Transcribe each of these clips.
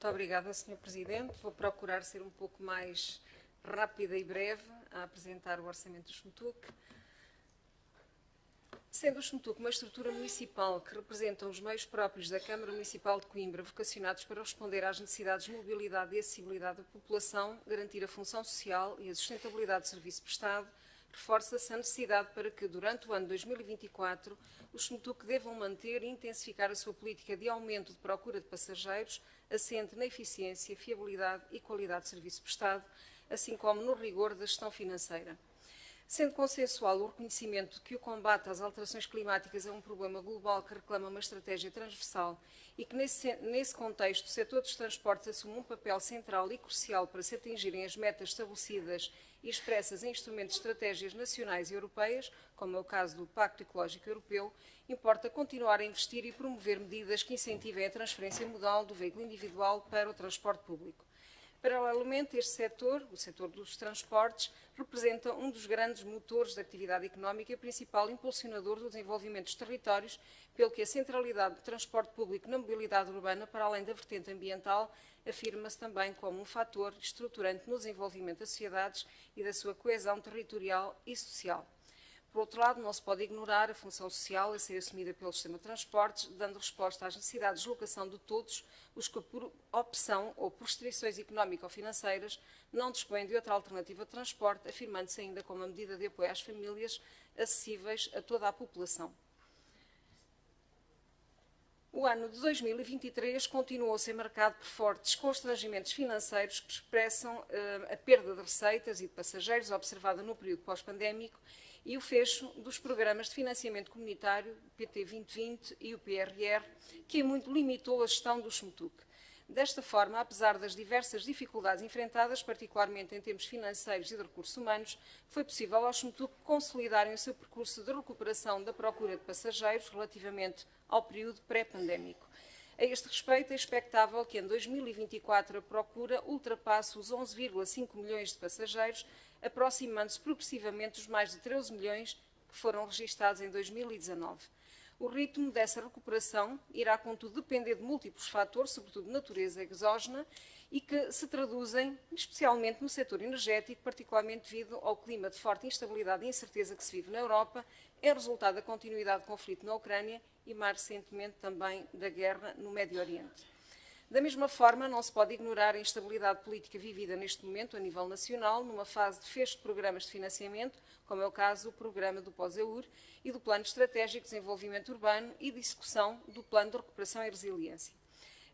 Muito obrigada, Sr. Presidente. Vou procurar ser um pouco mais rápida e breve a apresentar o orçamento do SMTUC. Sendo o SMTUC uma estrutura municipal que representa os meios próprios da Câmara Municipal de Coimbra, vocacionados para responder às necessidades de mobilidade e acessibilidade da população, garantir a função social e a sustentabilidade do serviço prestado, reforça-se a necessidade para que, durante o ano 2024, os SMTUC devam manter e intensificar a sua política de aumento de procura de passageiros, assente na eficiência, fiabilidade e qualidade de serviço prestado, assim como no rigor da gestão financeira. Sendo consensual o reconhecimento de que o combate às alterações climáticas é um problema global que reclama uma estratégia transversal e que, nesse contexto, o setor dos transportes assume um papel central e crucial para se atingirem as metas estabelecidas e expressas em instrumentos de estratégias nacionais e europeias, como é o caso do Pacto Ecológico Europeu, importa continuar a investir e promover medidas que incentivem a transferência modal do veículo individual para o transporte público. Paralelamente, este setor, o setor dos transportes, representa um dos grandes motores da atividade económica e principal impulsionador do desenvolvimento dos territórios, pelo que a centralidade do transporte público na mobilidade urbana, para além da vertente ambiental, afirma-se também como um fator estruturante no desenvolvimento das sociedades e da sua coesão territorial e social. Por outro lado, não se pode ignorar a função social a ser assumida pelo sistema de transportes, dando resposta às necessidades de deslocação de todos os que, por opção ou por restrições económico-financeiras, não dispõem de outra alternativa de transporte, afirmando-se ainda como uma medida de apoio às famílias acessíveis a toda a população. O ano de 2023 continuou a ser marcado por fortes constrangimentos financeiros que expressam a perda de receitas e de passageiros observada no período pós-pandémico e o fecho dos programas de financiamento comunitário, PT 2020 e o PRR, que em muito limitou a gestão do SMTUC. Desta forma, apesar das diversas dificuldades enfrentadas, particularmente em termos financeiros e de recursos humanos, foi possível aos SMTUC consolidarem o seu percurso de recuperação da procura de passageiros relativamente ao período pré-pandémico. A este respeito, é expectável que em 2024 a procura ultrapasse os 11,5 milhões de passageiros, aproximando-se progressivamente dos mais de 13 milhões que foram registados em 2019. O ritmo dessa recuperação irá, contudo, depender de múltiplos fatores, sobretudo de natureza exógena, e que se traduzem especialmente no setor energético, particularmente devido ao clima de forte instabilidade e incerteza que se vive na Europa, é resultado da continuidade do conflito na Ucrânia e, mais recentemente, também da guerra no Médio Oriente. Da mesma forma, não se pode ignorar a instabilidade política vivida neste momento a nível nacional, numa fase de fecho de programas de financiamento, como é o caso do programa do POSEUR e do Plano Estratégico de Desenvolvimento Urbano e de execução do Plano de Recuperação e Resiliência.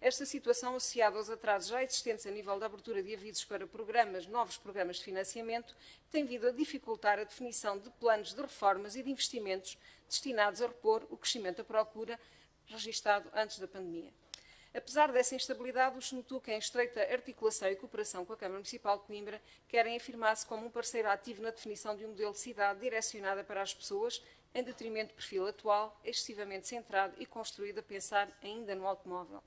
Esta situação, associada aos atrasos já existentes a nível da abertura de avisos para novos programas de financiamento, tem vindo a dificultar a definição de planos de reformas e de investimentos destinados a repor o crescimento da procura registado antes da pandemia. Apesar dessa instabilidade, os SMTUC, em estreita articulação e cooperação com a Câmara Municipal de Coimbra, querem afirmar-se como um parceiro ativo na definição de um modelo de cidade direcionada para as pessoas, em detrimento do perfil atual, excessivamente centrado e construído a pensar ainda no automóvel.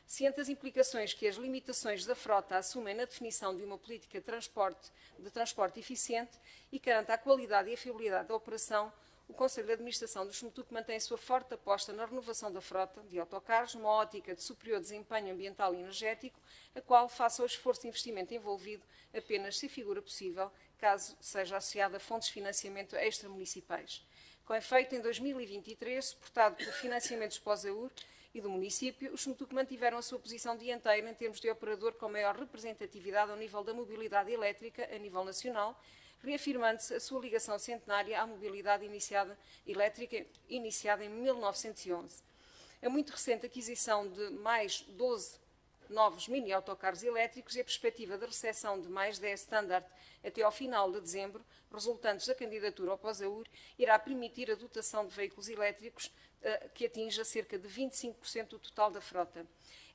Ciente das implicações que as limitações da frota assumem na definição de uma política de transporte eficiente e garante a qualidade e a fiabilidade da operação, o Conselho de Administração do SMTUC mantém a sua forte aposta na renovação da frota de autocarros, numa ótica de superior desempenho ambiental e energético, a qual, face ao esforço de investimento envolvido, apenas se figura possível, caso seja associada a fontes de financiamento extramunicipais. Com efeito, em 2023, suportado por financiamentos pós-EUR e do município, os SMTUC mantiveram a sua posição dianteira em termos de operador com maior representatividade ao nível da mobilidade elétrica a nível nacional, reafirmando-se a sua ligação centenária à mobilidade elétrica iniciada em 1911. A muito recente aquisição de mais 12 novos mini-autocarros elétricos e a perspectiva de recepção de mais 10 standard até ao final de dezembro, resultantes da candidatura ao POSEUR, irá permitir a dotação de veículos elétricos que atinja cerca de 25% do total da frota.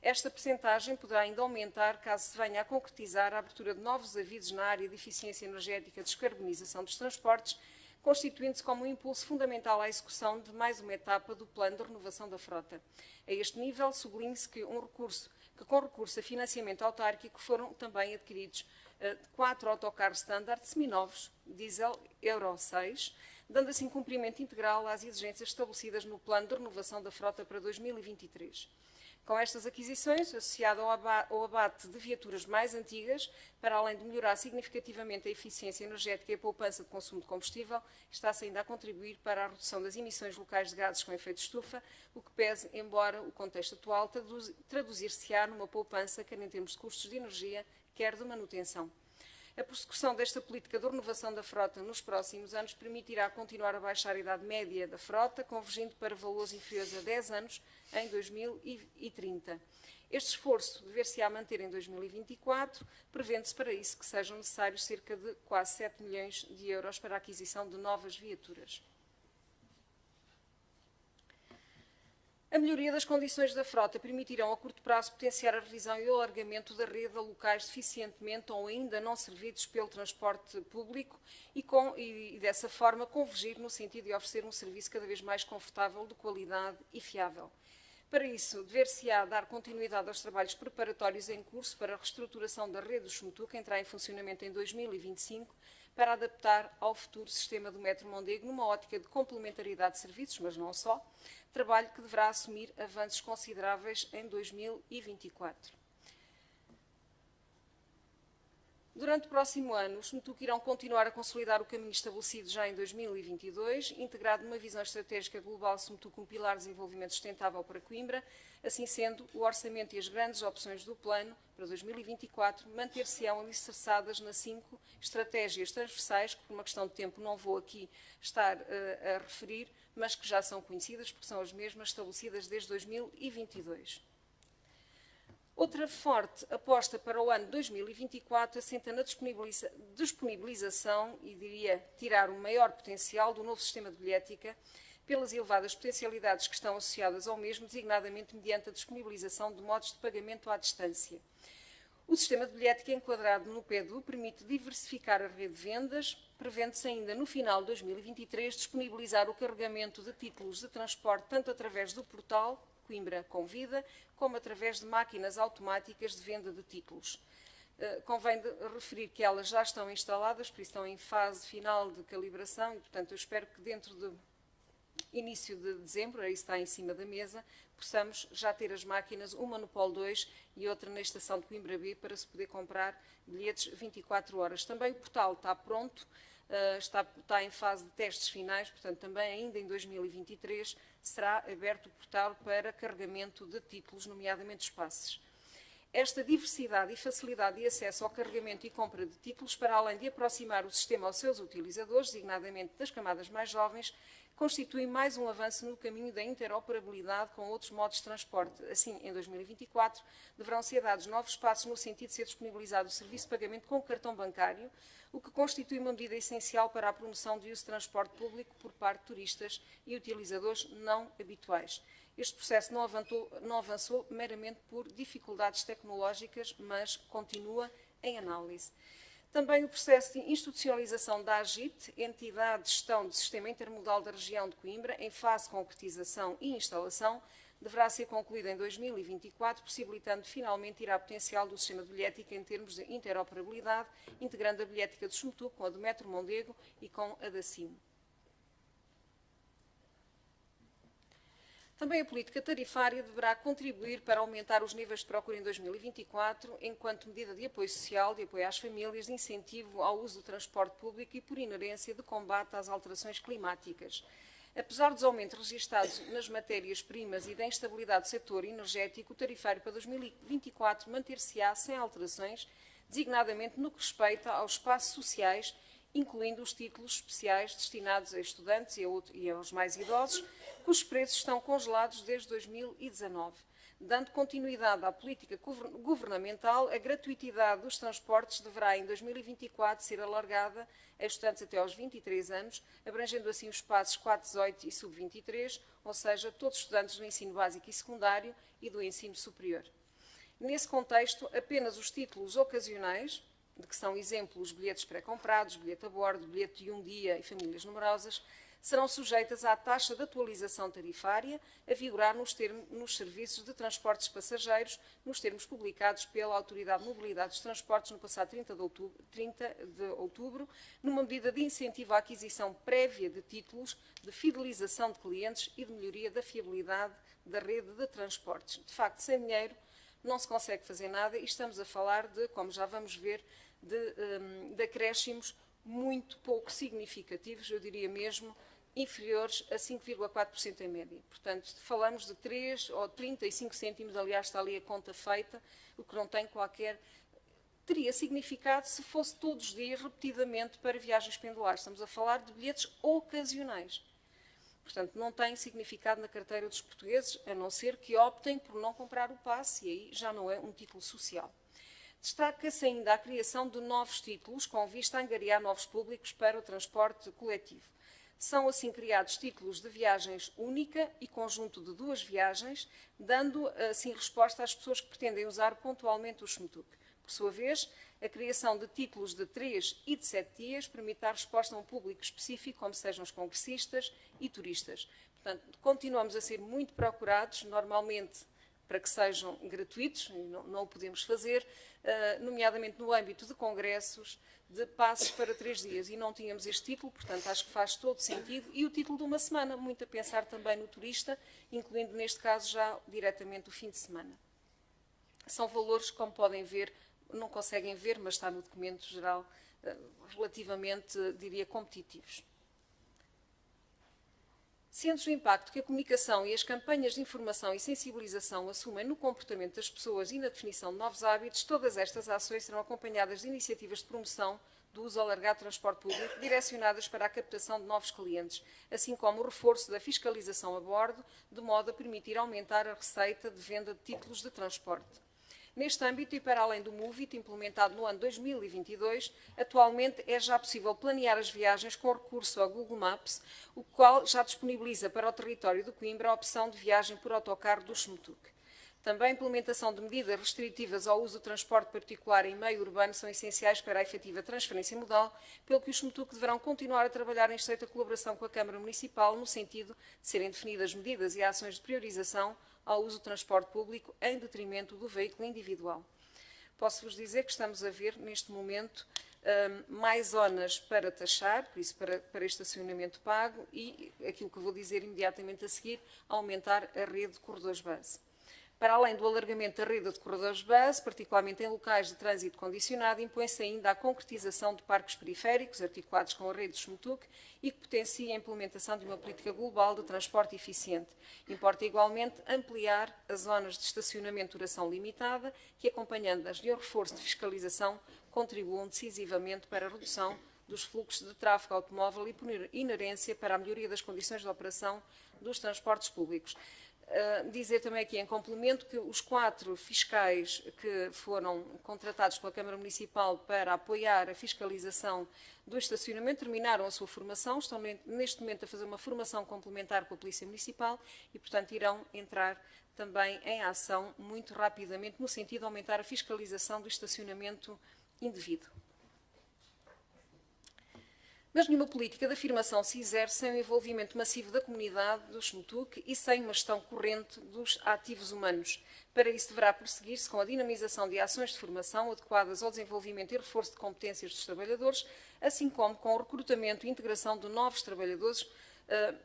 Esta percentagem poderá ainda aumentar caso se venha a concretizar a abertura de novos avisos na área de eficiência energética e descarbonização dos transportes, constituindo-se como um impulso fundamental à execução de mais uma etapa do plano de renovação da frota. A este nível, sublinhe-se que com recurso a financiamento autárquico foram também adquiridos 4 autocarros standard seminovos, diesel Euro 6, dando assim cumprimento integral às exigências estabelecidas no plano de renovação da frota para 2023. Com estas aquisições, associado ao abate de viaturas mais antigas, para além de melhorar significativamente a eficiência energética e a poupança de consumo de combustível, está-se ainda a contribuir para a redução das emissões locais de gases com efeito de estufa, o que pese, embora o contexto atual traduzir-se-á numa poupança, quer em termos de custos de energia, quer de manutenção. A prossecução desta política de renovação da frota nos próximos anos permitirá continuar a baixar a idade média da frota, convergindo para valores inferiores a 10 anos em 2030. Este esforço dever-se-á manter em 2024, prevendo-se para isso que sejam necessários cerca de quase 7 milhões de euros para a aquisição de novas viaturas. A melhoria das condições da frota permitirão a curto prazo potenciar a revisão e o alargamento da rede a locais deficientemente ou ainda não servidos pelo transporte público e dessa forma convergir no sentido de oferecer um serviço cada vez mais confortável, de qualidade e fiável. Para isso, dever-se-á dar continuidade aos trabalhos preparatórios em curso para a reestruturação da rede do Chumutu, que entrará em funcionamento em 2025, para adaptar ao futuro sistema do Metro Mondego numa ótica de complementaridade de serviços, mas não só, trabalho que deverá assumir avanços consideráveis em 2024. Durante o próximo ano, os Chumutu irão continuar a consolidar o caminho estabelecido já em 2022, integrado numa visão estratégica global Chumutu com pilar de desenvolvimento sustentável para Coimbra. Assim sendo, o orçamento e as grandes opções do plano para 2024 manter-se-ão alicerçadas nas 5 estratégias transversais, que por uma questão de tempo não vou aqui estar a referir, mas que já são conhecidas porque são as mesmas estabelecidas desde 2022. Outra forte aposta para o ano 2024 assenta na disponibilização e, diria, tirar o maior potencial do novo sistema de bilhética pelas elevadas potencialidades que estão associadas ao mesmo, designadamente mediante a disponibilização de modos de pagamento à distância. O sistema de bilhética enquadrado no PEDU permite diversificar a rede de vendas, prevendo-se ainda no final de 2023 disponibilizar o carregamento de títulos de transporte tanto através do portal Coimbra Convida, como através de máquinas automáticas de venda de títulos. Convém referir que elas já estão instaladas, por isso estão em fase final de calibração e, portanto, eu espero que dentro do início de dezembro, aí está em cima da mesa, possamos já ter as máquinas, uma no Polo 2 e outra na estação de Coimbra B, para se poder comprar bilhetes 24 horas. Também o portal está pronto, está em fase de testes finais, portanto, também ainda em 2023 será aberto o portal para carregamento de títulos, nomeadamente os passes. Esta diversidade e facilidade de acesso ao carregamento e compra de títulos, para além de aproximar o sistema aos seus utilizadores, designadamente das camadas mais jovens, constitui mais um avanço no caminho da interoperabilidade com outros modos de transporte. Assim, em 2024, deverão ser dados novos passos no sentido de ser disponibilizado o serviço de pagamento com cartão bancário, o que constitui uma medida essencial para a promoção do uso de transporte público por parte de turistas e utilizadores não habituais. Este processo não avançou meramente por dificuldades tecnológicas, mas continua em análise. Também o processo de institucionalização da AGIT, Entidade de Gestão do Sistema Intermodal da Região de Coimbra, em fase de concretização e instalação, deverá ser concluído em 2024, possibilitando finalmente tirar potencial do sistema de bilhética em termos de interoperabilidade, integrando a bilhética do Chumutu com a do Metro Mondego e com a da CIM. Também a política tarifária deverá contribuir para aumentar os níveis de procura em 2024, enquanto medida de apoio social, de apoio às famílias, de incentivo ao uso do transporte público e, por inerência, de combate às alterações climáticas. Apesar dos aumentos registados nas matérias-primas e da instabilidade do setor energético, o tarifário para 2024 manter-se-á sem alterações, designadamente no que respeita aos espaços sociais, incluindo os títulos especiais destinados a estudantes e aos mais idosos, cujos preços estão congelados desde 2019. Dando continuidade à política governamental, a gratuitidade dos transportes deverá, em 2024, ser alargada a estudantes até aos 23 anos, abrangendo assim os espaços 4, 18 e sub-23, ou seja, todos os estudantes do ensino básico e secundário e do ensino superior. Nesse contexto, apenas os títulos ocasionais, de que são exemplos bilhetes pré-comprados, bilhete a bordo, bilhete de um dia e famílias numerosas, serão sujeitas à taxa de atualização tarifária a vigorar nos serviços de transportes de passageiros, nos termos publicados pela Autoridade de Mobilidade dos Transportes no passado 30 de outubro, numa medida de incentivo à aquisição prévia de títulos, de fidelização de clientes e de melhoria da fiabilidade da rede de transportes. De facto, sem dinheiro não se consegue fazer nada e estamos a falar de, como já vamos ver, de acréscimos muito pouco significativos, eu diria mesmo, inferiores a 5,4% em média. Portanto, falamos de 3 ou 35 cêntimos, aliás, está ali a conta feita, o que não tem qualquer... Teria significado se fosse todos os dias, repetidamente, para viagens pendulares. Estamos a falar de bilhetes ocasionais. Portanto, não tem significado na carteira dos portugueses, a não ser que optem por não comprar o passe, e aí já não é um título social. Destaca-se ainda a criação de novos títulos, com vista a angariar novos públicos para o transporte coletivo. São assim criados títulos de viagens única e conjunto de 2 viagens, dando assim resposta às pessoas que pretendem usar pontualmente o SMTUC. Por sua vez, a criação de títulos de 3 e de 7 dias permite dar resposta a um público específico, como sejam os congressistas e turistas. Portanto, continuamos a ser muito procurados, normalmente para que sejam gratuitos, e não o podemos fazer, nomeadamente no âmbito de congressos, de passes para 3 dias. E não tínhamos este título, portanto, acho que faz todo sentido. E o título de uma semana, muito a pensar também no turista, incluindo, neste caso, já diretamente o fim de semana. São valores, como podem ver, não conseguem ver, mas está no documento geral, relativamente, diria, competitivos. Sendo o impacto que a comunicação e as campanhas de informação e sensibilização assumem no comportamento das pessoas e na definição de novos hábitos, todas estas ações serão acompanhadas de iniciativas de promoção do uso alargado de transporte público, direcionadas para a captação de novos clientes, assim como o reforço da fiscalização a bordo, de modo a permitir aumentar a receita de venda de títulos de transporte. Neste âmbito e para além do MOVIT, implementado no ano 2022, atualmente é já possível planear as viagens com recurso ao Google Maps, o qual já disponibiliza para o território de Coimbra a opção de viagem por autocarro do SMTUC. Também a implementação de medidas restritivas ao uso do transporte particular em meio urbano são essenciais para a efetiva transferência modal, pelo que os SMTUC deverão continuar a trabalhar em estreita colaboração com a Câmara Municipal, no sentido de serem definidas medidas e ações de priorização ao uso do transporte público em detrimento do veículo individual. Posso-vos dizer que estamos a ver, neste momento, mais zonas para taxar, por isso para estacionamento pago, e aquilo que vou dizer imediatamente a seguir, aumentar a rede de corredores base. Para além do alargamento da rede de corredores base, particularmente em locais de trânsito condicionado, impõe-se ainda a concretização de parques periféricos, articulados com a rede do SMTUC, e que potencia a implementação de uma política global de transporte eficiente. Importa igualmente ampliar as zonas de estacionamento de duração limitada, que, acompanhando-as de um reforço de fiscalização, contribuam decisivamente para a redução dos fluxos de tráfego automóvel e, por inerência, para a melhoria das condições de operação dos transportes públicos. Dizer também aqui em complemento que os 4 fiscais que foram contratados pela Câmara Municipal para apoiar a fiscalização do estacionamento terminaram a sua formação, estão neste momento a fazer uma formação complementar com a Polícia Municipal e, portanto, irão entrar também em ação muito rapidamente no sentido de aumentar a fiscalização do estacionamento indevido. Mas nenhuma política de afirmação se exerce sem o envolvimento massivo da comunidade do SMTUC e sem uma gestão corrente dos ativos humanos. Para isso deverá prosseguir-se com a dinamização de ações de formação adequadas ao desenvolvimento e reforço de competências dos trabalhadores, assim como com o recrutamento e integração de novos trabalhadores,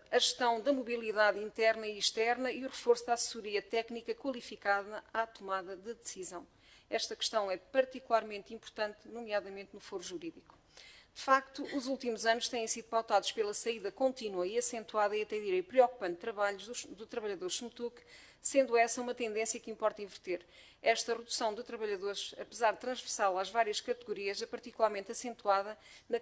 a gestão da mobilidade interna e externa e o reforço da assessoria técnica qualificada à tomada de decisão. Esta questão é particularmente importante, nomeadamente no foro jurídico. De facto, os últimos anos têm sido pautados pela saída contínua e acentuada e até direi preocupante de trabalhos do trabalhador SMTUC, sendo essa uma tendência que importa inverter. Esta redução de trabalhadores, apesar de transversal às várias categorias, é particularmente acentuada na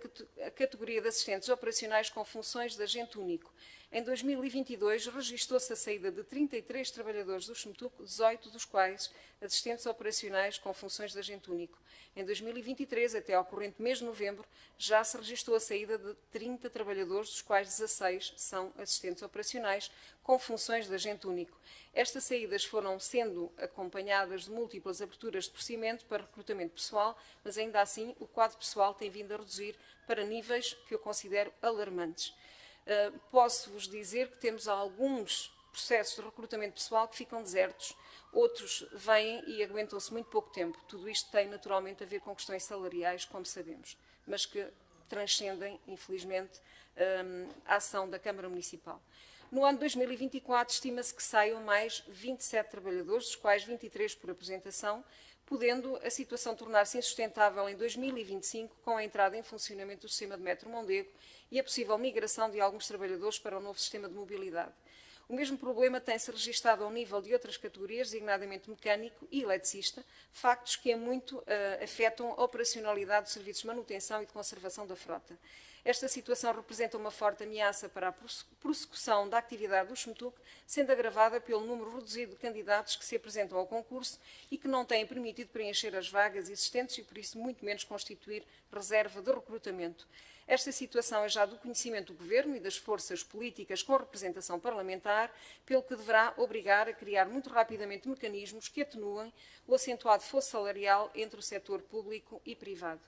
categoria de assistentes operacionais com funções de agente único. Em 2022, registou-se a saída de 33 trabalhadores do SMTUC, 18 dos quais assistentes operacionais com funções de agente único. Em 2023, até ao corrente mês de novembro, já se registou a saída de 30 trabalhadores, dos quais 16 são assistentes operacionais com funções de agente único. Estas saídas foram sendo acompanhadas de múltiplas aberturas de procedimento para recrutamento pessoal, mas ainda assim o quadro pessoal tem vindo a reduzir para níveis que eu considero alarmantes. Posso-vos dizer que temos alguns processos de recrutamento pessoal que ficam desertos, outros vêm e aguentam-se muito pouco tempo. Tudo isto tem naturalmente a ver com questões salariais, como sabemos, mas que transcendem, infelizmente, a ação da Câmara Municipal. No ano 2024, estima-se que saiam mais 27 trabalhadores, dos quais 23 por aposentação, podendo a situação tornar-se insustentável em 2025 com a entrada em funcionamento do sistema de metro Mondego e a possível migração de alguns trabalhadores para o novo sistema de mobilidade. O mesmo problema tem-se registado ao nível de outras categorias, designadamente mecânico e eletricista, factos que muito afetam a operacionalidade dos serviços de manutenção e de conservação da frota. Esta situação representa uma forte ameaça para a prossecução da atividade do SMTUC, sendo agravada pelo número reduzido de candidatos que se apresentam ao concurso e que não têm permitido preencher as vagas existentes e, por isso, muito menos constituir reserva de recrutamento. Esta situação é já do conhecimento do Governo e das forças políticas com representação parlamentar, pelo que deverá obrigar a criar muito rapidamente mecanismos que atenuem o acentuado fosso salarial entre o setor público e privado.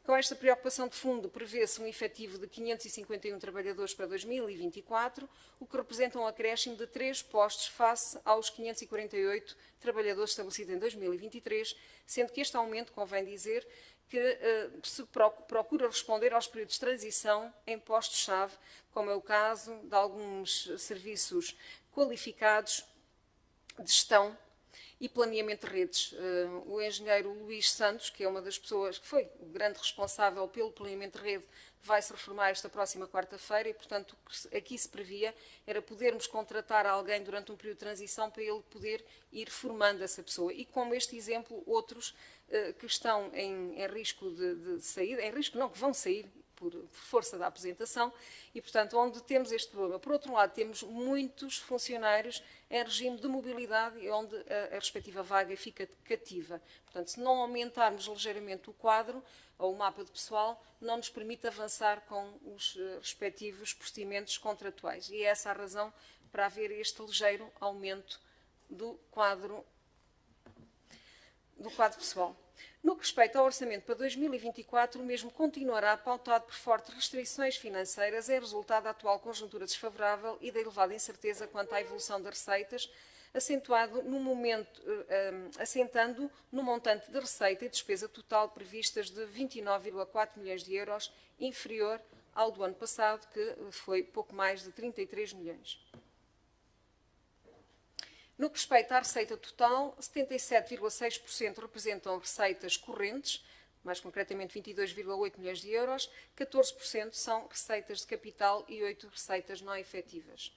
Com esta preocupação de fundo, prevê-se um efetivo de 551 trabalhadores para 2024, o que representa um acréscimo de 3 postos face aos 548 trabalhadores estabelecidos em 2023, sendo que este aumento, convém dizer, que se procura responder aos períodos de transição em postos-chave, como é o caso de alguns serviços qualificados de gestão e planeamento de redes. O engenheiro Luís Santos, que é uma das pessoas que foi o grande responsável pelo planeamento de rede, vai se reformar esta próxima quarta-feira e, portanto, o que aqui se previa era podermos contratar alguém durante um período de transição para ele poder ir formando essa pessoa. E, como este exemplo, outros que estão em risco de sair, em risco não, que vão sair por força da aposentação e, portanto, onde temos este problema. Por outro lado, temos muitos funcionários em regime de mobilidade e onde a respectiva vaga fica cativa. Portanto, se não aumentarmos ligeiramente o quadro ou o mapa de pessoal, não nos permite avançar com os respectivos procedimentos contratuais. E é essa a razão para haver este ligeiro aumento do quadro pessoal. No que respeita ao orçamento para 2024, o mesmo continuará pautado por fortes restrições financeiras em resultado da atual conjuntura desfavorável e da elevada incerteza quanto à evolução das receitas, assentando no montante de receita e despesa total previstas de 29,4 milhões de euros, inferior ao do ano passado, que foi pouco mais de 33 milhões. No que respeita à receita total, 77,6% representam receitas correntes, mais concretamente 22,8 milhões de euros, 14% são receitas de capital e 8% receitas não efetivas.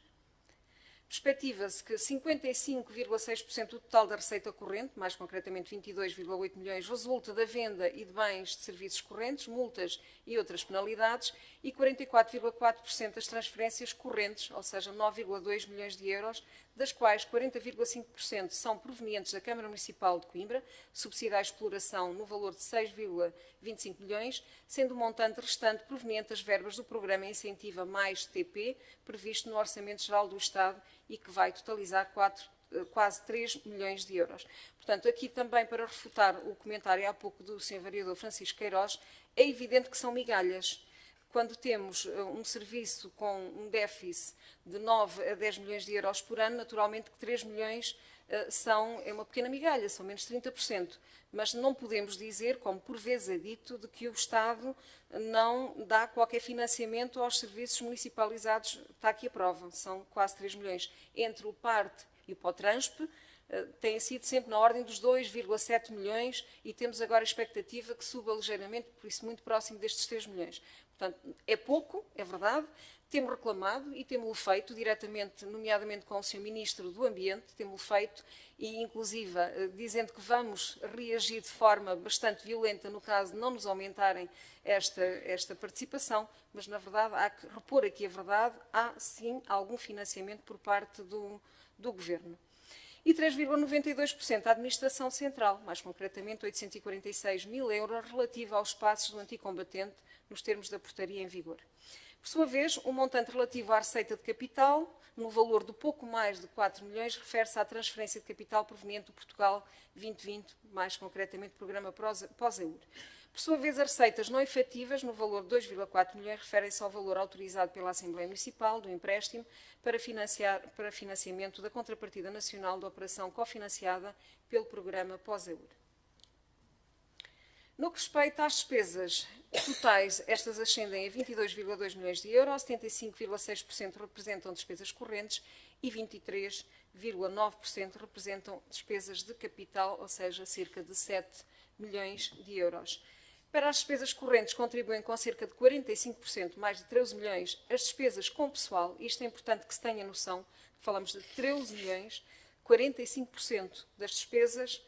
Perspectiva-se que 55,6% do total da receita corrente, mais concretamente 22,8 milhões, resulta da venda e de bens de serviços correntes, multas e outras penalidades, e 44,4% das transferências correntes, ou seja, 9,2 milhões de euros, das quais 40,5% são provenientes da Câmara Municipal de Coimbra, subsídio à exploração no valor de 6,25 milhões, sendo o montante restante proveniente das verbas do Programa Incentiva Mais TP, previsto no Orçamento Geral do Estado e que vai totalizar quase 3 milhões de euros. Portanto, aqui também para refutar o comentário há pouco do Sr. Vereador Francisco Queiroz, é evidente que são migalhas. Quando temos um serviço com um déficit de 9 a 10 milhões de euros por ano, naturalmente que 3 milhões é uma pequena migalha, são menos de 30%. Mas não podemos dizer, como por vezes é dito, de que o Estado não dá qualquer financiamento aos serviços municipalizados. Está aqui a prova, são quase 3 milhões. Entre o PART e o POTRANSP, tem sido sempre na ordem dos 2,7 milhões e temos agora a expectativa que suba ligeiramente, por isso muito próximo destes 3 milhões. Portanto, é pouco, é verdade, temos reclamado e temos-o feito diretamente, nomeadamente com o Sr. Ministro do Ambiente, temos-o feito e, inclusive, dizendo que vamos reagir de forma bastante violenta no caso de não nos aumentarem esta participação, mas, na verdade, há que repor aqui a verdade, há sim algum financiamento por parte do Governo. E 3,92% à Administração Central, mais concretamente 846 mil euros, relativa aos espaços do anticombatente, nos termos da portaria em vigor. Por sua vez, o montante relativo à receita de capital, no valor de pouco mais de 4 milhões, refere-se à transferência de capital proveniente do Portugal 2020, mais concretamente Programa Pós-EUR. Por sua vez, as receitas não efetivas, no valor de 2,4 milhões, referem-se ao valor autorizado pela Assembleia Municipal do empréstimo para financiamento da contrapartida nacional da operação cofinanciada pelo Programa Pós-EUR. No que respeita às despesas totais, estas ascendem a 22,2 milhões de euros, 75,6% representam despesas correntes e 23,9% representam despesas de capital, ou seja, cerca de 7 milhões de euros. Para as despesas correntes contribuem com cerca de 45%, mais de 13 milhões, as despesas com pessoal, isto é importante que se tenha noção, falamos de 13 milhões, 45% das despesas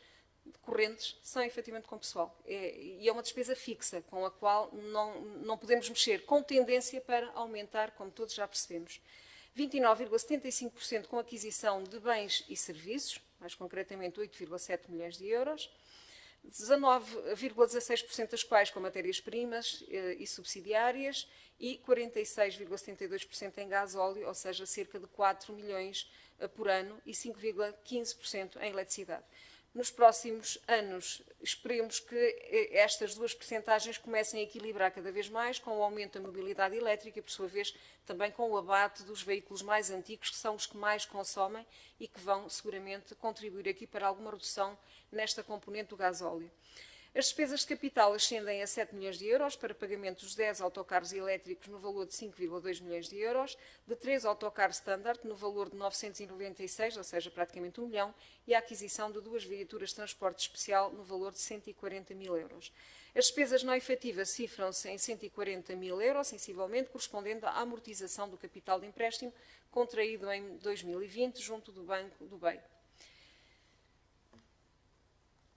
correntes são efetivamente com pessoal. E é uma despesa fixa, com a qual não podemos mexer, com tendência para aumentar, como todos já percebemos. 29,75% com aquisição de bens e serviços, mais concretamente 8,7 milhões de euros. 19,16% das quais com matérias-primas e subsidiárias e 46,72% em gasóleo, ou seja, cerca de 4 milhões por ano e 5,15% em eletricidade. Nos próximos anos, esperemos que estas duas percentagens comecem a equilibrar cada vez mais com o aumento da mobilidade elétrica e, por sua vez, também com o abate dos veículos mais antigos, que são os que mais consomem e que vão seguramente contribuir aqui para alguma redução nesta componente do gasóleo. As despesas de capital ascendem a 7 milhões de euros para pagamento dos 10 autocarros elétricos no valor de 5,2 milhões de euros, de 3 autocarros standard no valor de 996, ou seja, praticamente 1 milhão, e a aquisição de 2 viaturas de transporte especial no valor de 140 mil euros. As despesas não efetivas cifram-se em 140 mil euros, sensivelmente, correspondendo à amortização do capital de empréstimo contraído em 2020 junto do Banco do BEI.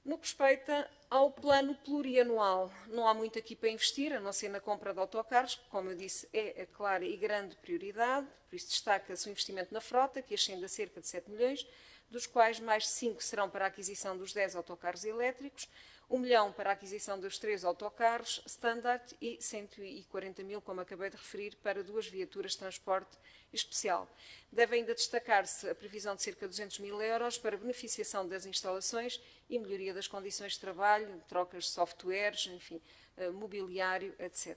No que respeita ao plano plurianual, não há muito aqui para investir, a não ser na compra de autocarros, que, como eu disse, é a clara e grande prioridade, por isso destaca-se o investimento na frota, que ascende a cerca de 7 milhões, dos quais mais de 5 serão para a aquisição dos 10 autocarros elétricos, 1 milhão para a aquisição dos 3 autocarros standard e 140 mil, como acabei de referir, para 2 viaturas de transporte especial. Deve ainda destacar-se a previsão de cerca de 200 mil euros para beneficiação das instalações e melhoria das condições de trabalho, trocas de softwares, enfim, mobiliário, etc.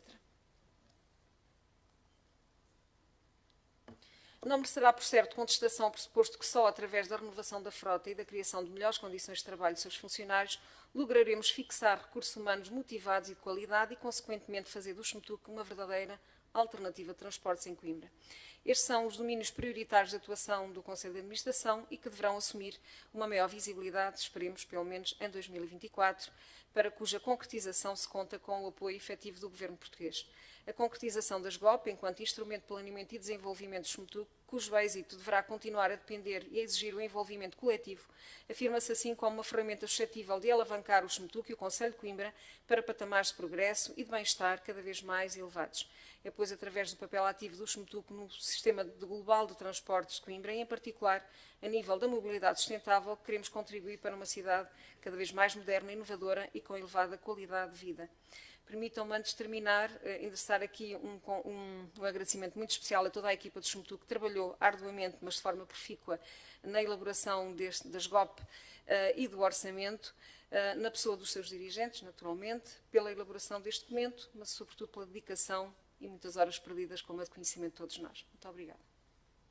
Não merecerá, por certo, contestação o pressuposto que só através da renovação da frota e da criação de melhores condições de trabalho dos seus funcionários lograremos fixar recursos humanos motivados e de qualidade e, consequentemente, fazer do SMTUC uma verdadeira alternativa de transportes em Coimbra. Estes são os domínios prioritários de atuação do Conselho de Administração e que deverão assumir uma maior visibilidade, esperemos, pelo menos em 2024, para cuja concretização se conta com o apoio efetivo do Governo português. A concretização das GOP, enquanto instrumento de planeamento e desenvolvimento do SMTUC, cujo êxito deverá continuar a depender e a exigir o envolvimento coletivo, afirma-se assim como uma ferramenta suscetível de alavancar o SMTUC e o Conselho de Coimbra para patamares de progresso e de bem-estar cada vez mais elevados. É, pois, através do papel ativo do SMTUC no sistema global de transportes de Coimbra, e em particular a nível da mobilidade sustentável, que queremos contribuir para uma cidade cada vez mais moderna, inovadora e com elevada qualidade de vida. Permitam-me, antes de terminar, endereçar aqui um agradecimento muito especial a toda a equipa do SMTUC, que trabalhou arduamente, mas de forma profícua, na elaboração das GOP e do orçamento, na pessoa dos seus dirigentes, naturalmente, pela elaboração deste documento, mas sobretudo pela dedicação e muitas horas perdidas, como é de conhecimento de todos nós. Muito obrigada.